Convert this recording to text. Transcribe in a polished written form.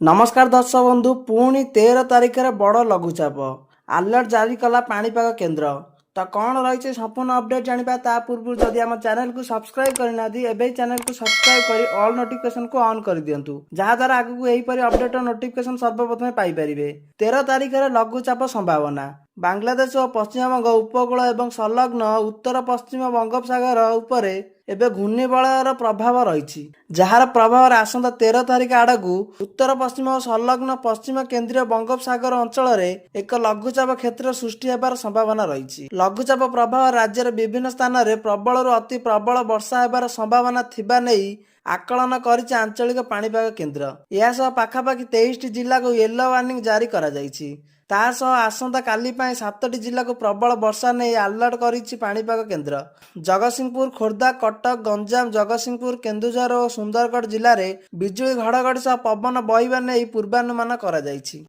नमस्कार दर्शक बंधु पुणी 13 तारिख में बड़ लघुचाप अलर्ट जारी कला पाणीपाग केन्द्र। तो कौन रही संपूर्ण अपडेट जाना ता पूर्व जदि आम चैनल को सब्सक्राइब करना एवं चैनल को सब्सक्राइब कर ऑल नोटिफिकेशन को ऑन कर दिंतु जहाद्वारा आगू यहीपरि अपडेट और नोटिफिकेशन सर्वप्रथम पाइपर। 13 तारिख में लघुचाप संभावना बांग्लादेश और पश्चिमबंग उपकूल एवं संलग्न उत्तर पश्चिम बंगोपसागर उपरे एवं घूर्णिबलयर प्रभाव रही जार प्रभाव आसंता 13 तारिख आड़कू उत्तर पश्चिम और संलग्न पश्चिम केन्द्रीय बंगोपसागर अंचल एक लघुचाप क्षेत्र सृष्टि होबार संभावना रही। लघुचाप प्रभाव राज्यर विभिन्न स्थान में प्रबल अति प्रबल वर्षा होबार संभावना थिबा नेई आकलन करिछि आंचलिक पाणीपाग केन्द्र। यह पाखापाखि 23 जिला को येलो वार्निंग जारी करा जायछि। तासह आसंता काली 7टी जिला को प्रबल वर्षा नहीं अलर्ट करिछि पाणीपाग केन्द्र। जगतसिंहपुर खोर्धा कटक गंजाम जगतसिंहपुर केन्दुझर और सुंदरगढ़ जिले में बिजुली घड़घड़ी सह पवन बहिबा नहीं पूर्वानुमान करा जायछि।